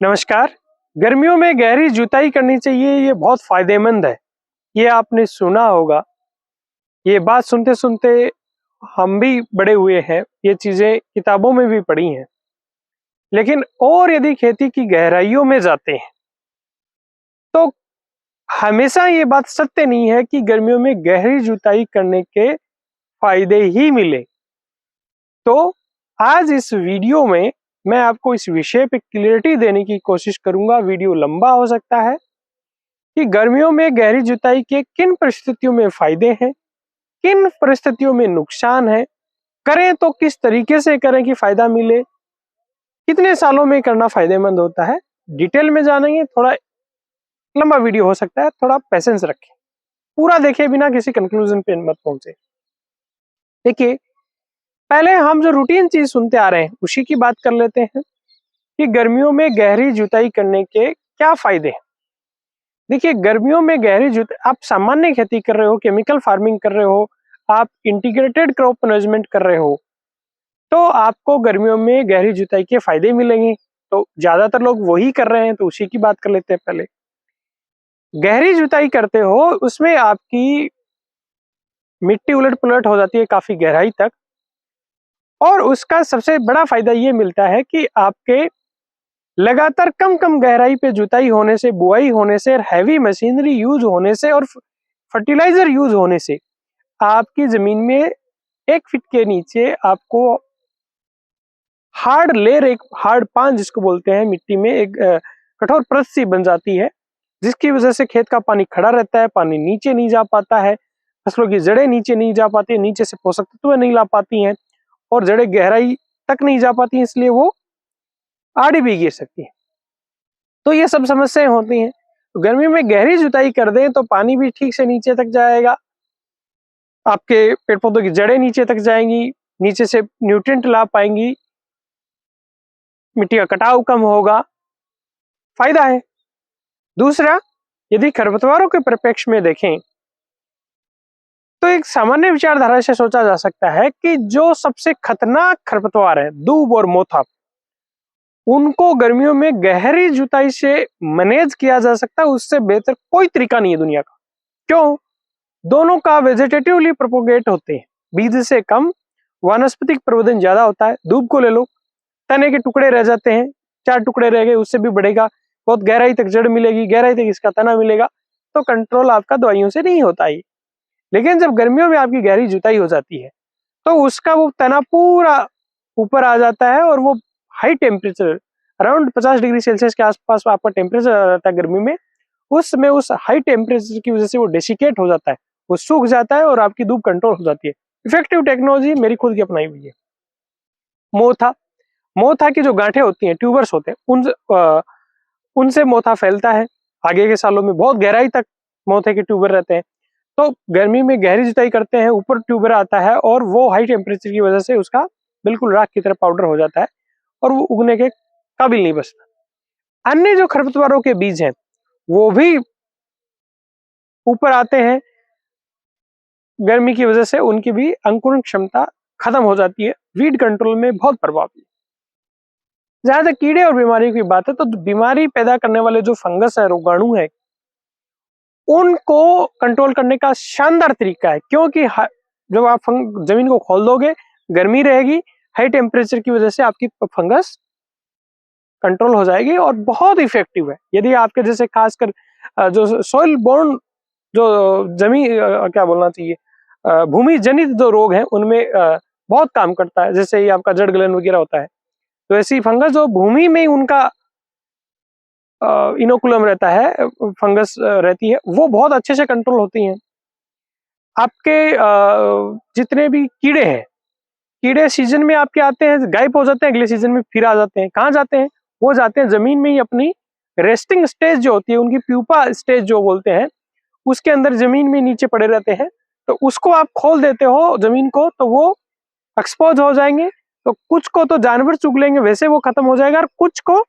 नमस्कार। गर्मियों में गहरी जुताई करनी चाहिए, ये बहुत फायदेमंद है। ये आपने सुना होगा। ये बात सुनते सुनते हम भी बड़े हुए हैं, ये चीजें किताबों में भी पढ़ी हैं। लेकिन और यदि खेती की गहराइयों में जाते हैं तो हमेशा ये बात सत्य नहीं है कि गर्मियों में गहरी जुताई करने के फायदे ही मिले। तो आज इस वीडियो में मैं आपको इस विषय पे क्लियरिटी देने की कोशिश करूंगा। वीडियो लंबा हो सकता है कि गर्मियों में गहरी जुताई के किन परिस्थितियों में फायदे हैं, किन परिस्थितियों में नुकसान है, करें तो किस तरीके से करें कि फायदा मिले, कितने सालों में करना फायदेमंद होता है। डिटेल में जानेंगे। थोड़ा लंबा वीडियो हो सकता है, थोड़ा पेशेंस रखें, पूरा देखे बिना किसी कंक्लूजन पे मत पहुंचे। देखिए, पहले हम जो रूटीन चीज सुनते आ रहे हैं उसी की बात कर लेते हैं कि गर्मियों में गहरी जुताई करने के क्या फायदे हैं। देखिए, गर्मियों में गहरी जुताई, आप सामान्य खेती कर रहे हो, केमिकल फार्मिंग कर रहे हो, आप इंटीग्रेटेड क्रॉप मैनेजमेंट कर रहे हो, तो आपको गर्मियों में गहरी जुताई के फायदे मिलेंगे। तो ज्यादातर लोग वही कर रहे हैं, तो उसी की बात कर लेते हैं। पहले गहरी जुताई करते हो, उसमें आपकी मिट्टी उलट पुलट हो जाती है काफी गहराई तक, और उसका सबसे बड़ा फायदा ये मिलता है कि आपके लगातार कम कम गहराई पे जुताई होने से, बुआई होने से, हैवी मशीनरी यूज होने से और फर्टिलाइजर यूज होने से आपकी जमीन में 1 फीट के नीचे आपको हार्ड लेयर, एक हार्ड पान जिसको बोलते हैं, मिट्टी में एक कठोर परत सी बन जाती है, जिसकी वजह से खेत का पानी खड़ा रहता है, पानी नीचे नहीं जा पाता है, फसलों की जड़ें नीचे नहीं जा पाती है, नीचे से पोषक तत्व नहीं ला पाती हैं और जड़ें गहराई तक नहीं जा पाती हैं, इसलिए वो आड़ी भी गिर सकती है। तो ये सब समस्याएं होती हैं। तो गर्मी में गहरी जुताई कर दें तो पानी भी ठीक से नीचे तक जाएगा, आपके पेड़ पौधों की जड़ें नीचे तक जाएंगी, नीचे से न्यूट्रिएंट ला पाएंगी, मिट्टी का कटाव कम होगा, फायदा है। दूसरा, यदि खरपतवारों के परिप्रेक्ष्य में देखें तो एक सामान्य विचारधारा से सोचा जा सकता है कि जो सबसे खतरनाक खरपतवार है, दूब और मोथा, उनको गर्मियों में गहरी जुताई से मैनेज किया जा सकता है। उससे बेहतर कोई तरीका नहीं है दुनिया का। क्यों? दोनों का वेजिटेटिवली प्रोपोगेट होते हैं, बीज से कम वानस्पतिक प्रवर्धन ज्यादा होता है। दूब को ले लो, तने के टुकड़े रह जाते हैं, 4 टुकड़े रह गए, उससे भी बढ़ेगा, बहुत गहराई तक जड़ मिलेगी, गहराई तक इसका तना मिलेगा, तो कंट्रोल आपका दवाइयों से नहीं होता है। लेकिन जब गर्मियों में आपकी गहरी जुताई हो जाती है तो उसका वो तना पूरा ऊपर आ जाता है और वो high temperature, around 50 degree Celsius के आसपास आपका टेम्परेचर आ जाता है गर्मी में। उस समय उस हाई टेम्परेचर की वजह से वो डेसिकेट हो जाता है, वो सूख जाता है और आपकी धूप कंट्रोल हो जाती है। इफेक्टिव टेक्नोलॉजी मेरी खुद की अपनाई हुई है। मोथा, मोथा की जो गांठें होती हैं, ट्यूबर्स होते हैं, उनसे मोथा फैलता है। आगे के सालों में बहुत गहराई तक मोथे के ट्यूबर रहते हैं। तो गर्मी में गहरी जुताई करते हैं, ऊपर ट्यूबर आता है और वो हाई टेम्परेचर की वजह से उसका बिल्कुल राख की तरह पाउडर हो जाता है और वो उगने के काबिल नहीं बचता। अन्य जो खरपतवारों के बीज हैं वो भी ऊपर आते हैं, गर्मी की वजह से उनकी भी अंकुरण क्षमता खत्म हो जाती है। वीड कंट्रोल में बहुत प्रभावी। जहां तक कीड़े और बीमारी की बात है, तो बीमारी पैदा करने वाले जो फंगस है, रोगाणु है, उनको कंट्रोल करने का शानदार तरीका है। क्योंकि जब आप जमीन को खोल दोगे, गर्मी रहेगी, हाई टेम्परेचर की वजह से आपकी फंगस कंट्रोल हो जाएगी और बहुत इफेक्टिव है। यदि आपके जैसे खासकर जो सॉइल बोर्न, जो जमीन क्या बोलना चाहिए, भूमि जनित जो रोग हैं, उनमें बहुत काम करता है। जैसे ही आपका जड़ गलन वगैरह होता है, तो ऐसी फंगस जो भूमि में ही उनका इनोकुलम रहता है, फंगस रहती है, वो बहुत अच्छे से कंट्रोल होती हैं। आपके जितने भी कीड़े हैं, कीड़े सीजन में आपके आते हैं, गायब हो जाते हैं, अगले सीजन में फिर आ जाते हैं। कहाँ जाते हैं? वो जाते हैं जमीन में ही अपनी रेस्टिंग स्टेज जो होती है, उनकी प्यूपा स्टेज जो बोलते हैं, उसके अंदर जमीन में नीचे पड़े रहते हैं। तो उसको आप खोल देते हो जमीन को, तो वो एक्सपोज हो जाएंगे। तो कुछ को तो जानवर चुग लेंगे, वैसे वो खत्म हो जाएगा, और कुछ को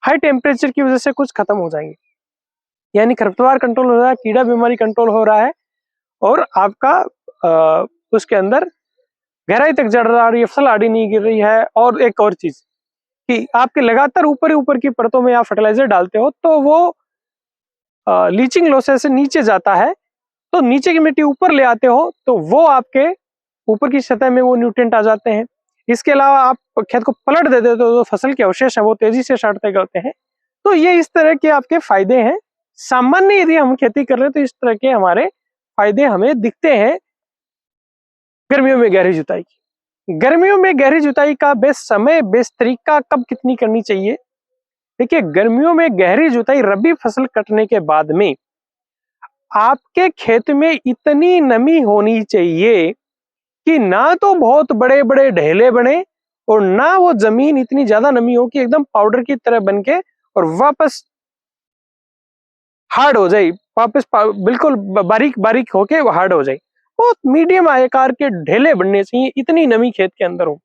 हाई टेम्परेचर की वजह से कुछ खत्म हो जाएंगे। यानी खरपतवार कंट्रोल हो रहा है, कीड़ा बीमारी कंट्रोल हो रहा है, और आपका उसके अंदर गहराई तक जड़ रहा है, फसल आड़ी नहीं गिर रही है। और एक और चीज कि आपके लगातार ऊपर ही ऊपर की परतों में आप फर्टिलाइजर डालते हो तो वो लीचिंग लॉसेस से नीचे जाता है, तो नीचे की मिट्टी ऊपर ले आते हो तो वो आपके ऊपर की सतह में वो न्यूट्रिएंट आ जाते हैं। इसके अलावा आप खेत को पलट देते हो तो फसल के अवशेष है वो तेजी से सड़ते गलते हैं। तो ये इस तरह के आपके फायदे हैं। सामान्य यदि हम खेती कर रहे हैं तो इस तरह के हमारे फायदे हमें दिखते हैं गर्मियों में गहरी जुताई की। गर्मियों में गहरी जुताई का बेस्ट समय, बेस्ट तरीका कब कितनी करनी चाहिए? देखिए, गर्मियों में गहरी जुताई रबी फसल कटने के बाद में आपके खेत में इतनी नमी होनी चाहिए कि ना तो बहुत बड़े बड़े ढेले बने और ना वो जमीन इतनी ज्यादा नमी हो कि एकदम पाउडर की तरह बनके और वापस हार्ड हो जाए, वापस बिल्कुल बारीक बारीक होके वो हार्ड हो जाए। बहुत मीडियम आकार के ढेले बनने चाहिए, इतनी नमी खेत के अंदर हो।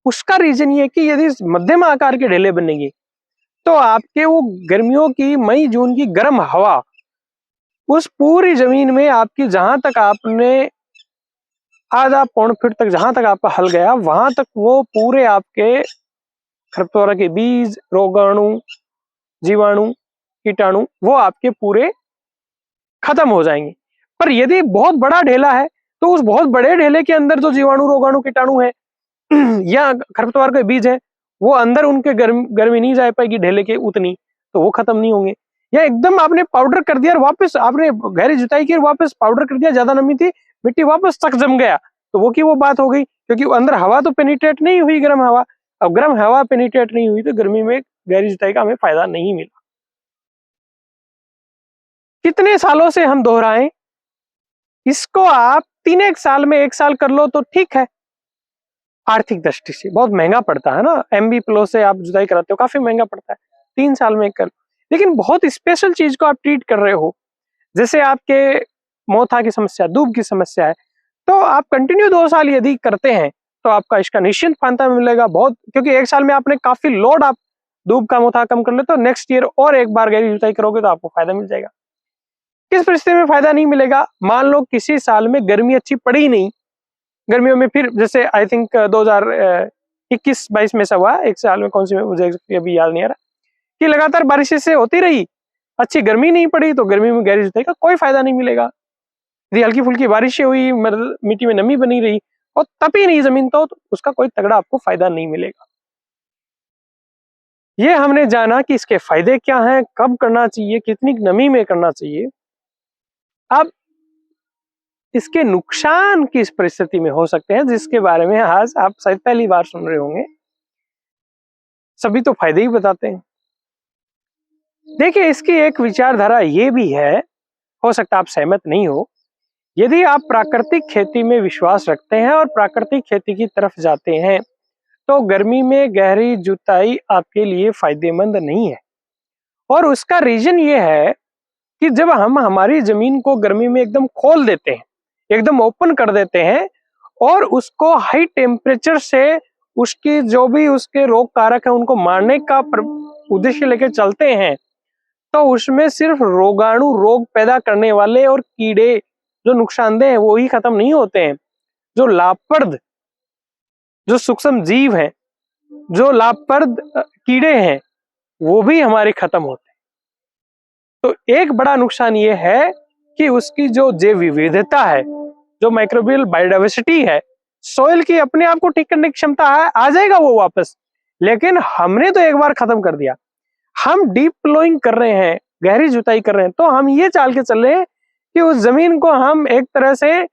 उसका रीजन ये कि यदि मध्यम आकार के ढेले बनेंगे तो आपके वो गर्मियों की मई जून की गर्म हवा उस पूरी जमीन में आपकी जहां तक आपने आधा पौन फीट तक जहां तक आपका हल गया वहां तक वो पूरे आपके खरपतवार के बीज, रोगाणु, जीवाणु, कीटाणु वो आपके पूरे खत्म हो जाएंगे। पर यदि बहुत बड़ा ढेला है तो उस बहुत बड़े ढेले के अंदर जो जीवाणु, रोगाणु, कीटाणु है या खरपतवार के बीज है वो अंदर उनके गर्मी नहीं जा पाएगी ढेले के उतनी, तो वो खत्म नहीं होंगे। या एकदम आपने पाउडर कर दिया और वापस आपने गहरी जुताई की और वापस पाउडर कर दिया, ज्यादा नमी थी, मिट्टी वापस तक जम गया, तो वो की वो बात हो गई, क्योंकि अंदर हवा तो पेनिट्रेट नहीं हुई, गर्म हवा। अब गर्म हवा पेनिट्रेट नहीं हुई तो गर्मी में गहरी जुताई का हमें फायदा नहीं मिला। कितने सालों से हम दोहराएं इसको? आप 3 साल में 1 साल कर लो तो ठीक है। आर्थिक दृष्टि से बहुत महंगा पड़ता है ना, एमबी प्लो से आप जुताई कराते हो, काफी महंगा पड़ता है। 3 साल में कर, लेकिन बहुत स्पेशल चीज को आप ट्रीट कर रहे हो, जैसे आपके मोथा की समस्या, दूब की समस्या है, तो आप कंटिन्यू 2 साल यदि करते हैं तो आपका इसका निश्चित फायदा मिलेगा बहुत, क्योंकि 1 साल में आपने काफी लोड आप दूब का मोथा कम कर ले, तो नेक्स्ट ईयर और एक बार गहरी जुताई करोगे तो आपको फायदा मिल जाएगा। किस परिस्थिति में फायदा नहीं मिलेगा? मान लो किसी साल में गर्मी अच्छी पड़ी नहीं, गर्मियों में फिर जैसे आई थिंक 2021-22 में ऐसा हुआ, एक साल में कौन सी मुझे अभी याद नहीं आ रहा, कि लगातार बारिश से होती रही, अच्छी गर्मी नहीं पड़ी, तो गर्मी में गहरी जुताई का कोई फायदा नहीं मिलेगा। यदि हल्की फुल्की बारिशें हुई, मिट्टी में नमी बनी रही और तपी नहीं जमीन तो उसका कोई तगड़ा आपको फायदा नहीं मिलेगा। ये हमने जाना कि इसके फायदे क्या हैं, कब करना चाहिए, कितनी नमी में करना चाहिए। अब इसके नुकसान किस परिस्थिति में हो सकते हैं, जिसके बारे में आज आप शायद पहली बार सुन रहे होंगे। सभी तो फायदे ही बताते हैं। देखिए, इसकी एक विचारधारा ये भी है, हो सकता है आप सहमत नहीं हो, यदि आप प्राकृतिक खेती में विश्वास रखते हैं और प्राकृतिक खेती की तरफ जाते हैं तो गर्मी में गहरी जुताई आपके लिए फायदेमंद नहीं है। और उसका रीजन ये है कि जब हम हमारी जमीन को गर्मी में एकदम खोल देते हैं, एकदम ओपन कर देते हैं और उसको हाई टेम्परेचर से उसकी जो भी उसके रोग कारक है उनको मारने का उद्देश्य लेके चलते हैं, तो उसमें सिर्फ रोगाणु, रोग पैदा करने वाले और कीड़े जो नुकसानदेह है वो ही खत्म नहीं होते हैं। जो लाभप्रद, जो सूक्ष्म जीव हैं, जो लाभप्रद कीड़े हैं वो भी हमारे खत्म होते हैं। तो एक बड़ा नुकसान ये है कि उसकी जो जैव विविधता है, जो माइक्रोबियल बायोडाइवर्सिटी है, सोइल की अपने आप को ठीक करने की क्षमता है, आ जाएगा वो वापस, लेकिन हमने तो एक बार खत्म कर दिया। हम डीप प्लोइंग कर रहे हैं, गहरी जुताई कर रहे हैं, तो हम ये चाल के चल रहे हैं कि उस जमीन को हम एक तरह से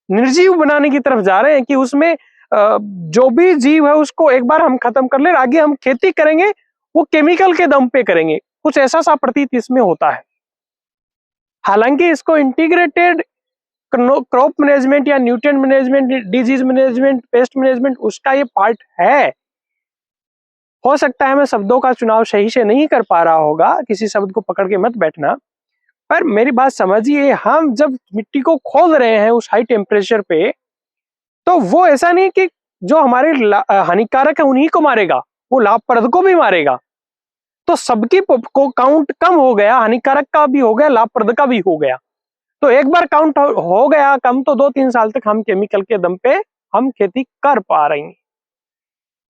निर्जीव बनाने की तरफ जा रहे हैं, कि उसमें जो भी जीव है उसको एक बार हम खत्म कर ले, आगे हम खेती करेंगे वो केमिकल के दम पे करेंगे, कुछ ऐसा सा प्रतीत इसमें होता है। हालांकि इसको इंटीग्रेटेड क्रॉप मैनेजमेंट या nutrient management, disease management, pest management उसका ये पार्ट है। हो सकता है मैं शब्दों का चुनाव सही से नहीं कर पा रहा होगा, किसी शब्द को पकड़ के मत बैठना, पर मेरी बात समझिए, हम जब मिट्टी को खोद रहे हैं उस हाई टेम्परेचर पे, तो वो ऐसा नहीं कि जो हमारे हानिकारक है उन्हीं को मारेगा, वो लाभप्रद को भी मारेगा। तो सबकी को काउंट कम हो गया, हानिकारक का भी हो गया, लाभप्रद का भी हो गया। तो एक बार काउंट हो गया कम तो 2-3 साल तक हम केमिकल के दम पे हम खेती कर पा रहे हैं।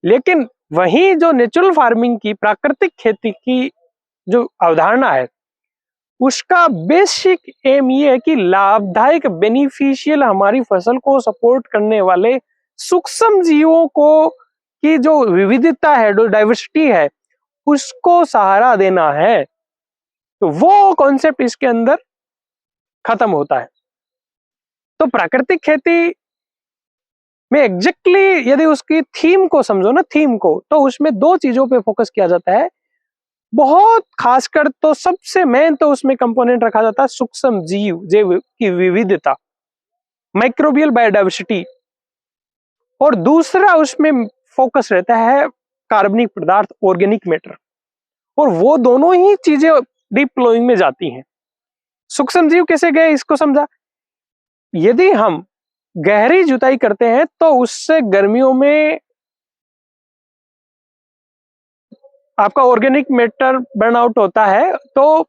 लेकिन वहीं जो नेचुरल फार्मिंग की, प्राकृतिक खेती की जो अवधारणा है, उसका बेसिक एम ये है कि लाभदायक, बेनिफिशियल, हमारी फसल को सपोर्ट करने वाले सूक्ष्म जीवों को की जो विविधता है, जो डाइवर्सिटी है, उसको सहारा देना है। तो वो कॉन्सेप्ट इसके अंदर खत्म होता है। तो प्राकृतिक खेती में एग्जैक्टली यदि उसकी थीम को समझो ना, थीम को, तो उसमें दो चीजों पे फोकस किया जाता है। बहुत खासकर तो सबसे मेन तो उसमें कंपोनेंट रखा जाता है सूक्ष्म जीव की विविधता, माइक्रोबियल बायोडाइवर्सिटी, और दूसरा उसमें फोकस रहता है कार्बनिक पदार्थ, ऑर्गेनिक मैटर, और वो दोनों ही चीजें डीप फ्लोइंग में जाती हैं। सूक्ष्म जीव कैसे गए इसको समझा। यदि हम गहरी जुताई करते हैं तो उससे गर्मियों में आपका ऑर्गेनिक मैटर बर्न आउट होता है। तो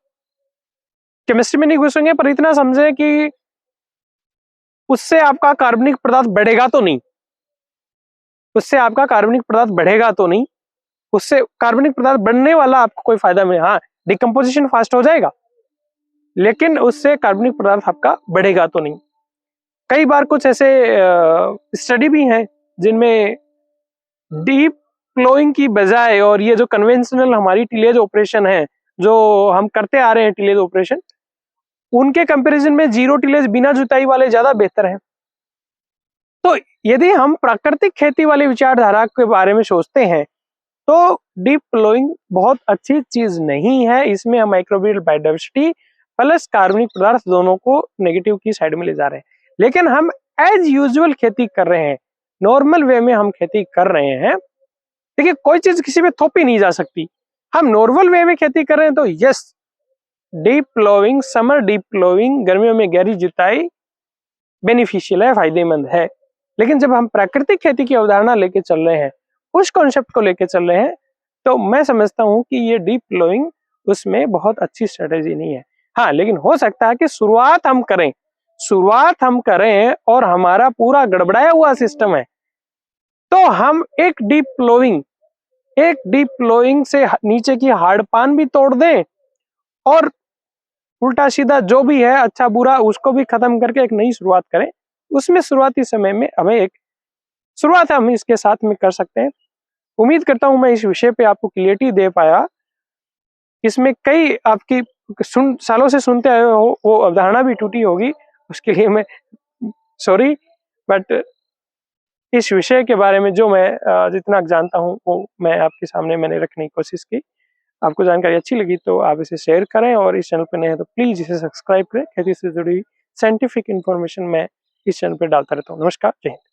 केमिस्ट्री में नहीं घुसेंगे, पर इतना समझे कि उससे आपका कार्बनिक पदार्थ बढ़ेगा तो नहीं, उससे आपका कार्बनिक पदार्थ बढ़ेगा तो नहीं, उससे कार्बनिक पदार्थ बढ़ने वाला आपको कोई फायदा नहीं। हाँ, डिकम्पोजिशन फास्ट हो जाएगा, लेकिन उससे कार्बनिक पदार्थ आपका बढ़ेगा तो नहीं। कई बार कुछ ऐसे स्टडी भी हैं जिनमें डीप फ्लोइंग की बजाय, और ये जो कन्वेंशनल हमारी टिलेज ऑपरेशन है जो हम करते आ रहे हैं, टिलेज ऑपरेशन, उनके कंपैरिजन में जीरो टिलेज बिना जुताई वाले ज्यादा बेहतर है। तो यदि हम प्राकृतिक खेती वाली विचारधारा के बारे में सोचते हैं तो डीप फ्लोइंग बहुत अच्छी चीज नहीं है। इसमें हम माइक्रोबियल बायोडाइवर्सिटी प्लस कार्बनिक पदार्थ दोनों को नेगेटिव की साइड में ले जा रहे हैं। लेकिन हम एज यूजुअल खेती कर रहे हैं, नॉर्मल वे में हम खेती कर रहे हैं। देखिए, कोई चीज किसी पे थोपी नहीं जा सकती। हम नॉर्मल वे में खेती कर रहे हैं तो yes, deep flowing, summer deep flowing, गर्मियों में गहरी जुताई बेनिफिशियल है, फायदेमंद है। लेकिन जब हम प्राकृतिक खेती की अवधारणा लेके चल रहे हैं, उस कॉन्सेप्ट को लेके चल रहे हैं, तो मैं समझता हूं कि ये डीप फ्लोइंग उसमें बहुत अच्छी स्ट्रेटेजी नहीं है। हाँ, लेकिन हो सकता है कि शुरुआत हम करें और हमारा पूरा गड़बड़ाया हुआ सिस्टम है, तो हम एक डीप फ्लोइंग से नीचे की हार्ड पान भी तोड़ दें, और उल्टा सीधा जो भी है अच्छा बुरा उसको भी खत्म करके एक नई शुरुआत करें। उसमें शुरुआती समय में हमें एक शुरुआत हम इसके साथ में कर सकते हैं। उम्मीद करता हूं मैं इस विषय पे आपको क्लियरिटी दे पाया। इसमें कई आपकी सालों से सुनते आए हो वो अवधारणा भी टूटी होगी, उसके लिए मैं सॉरी। बट इस विषय के बारे में जो मैं जितना जानता हूं वो मैं आपके सामने मैंने रखने की कोशिश की। आपको जानकारी अच्छी लगी तो आप इसे शेयर करें, और इस चैनल पर नए हैं तो प्लीज इसे सब्सक्राइब करें। खेती से जुड़ी साइंटिफिक इंफॉर्मेशन मैं इस चैनल पर डालता रहता हूँ। नमस्कार, जय हिंद।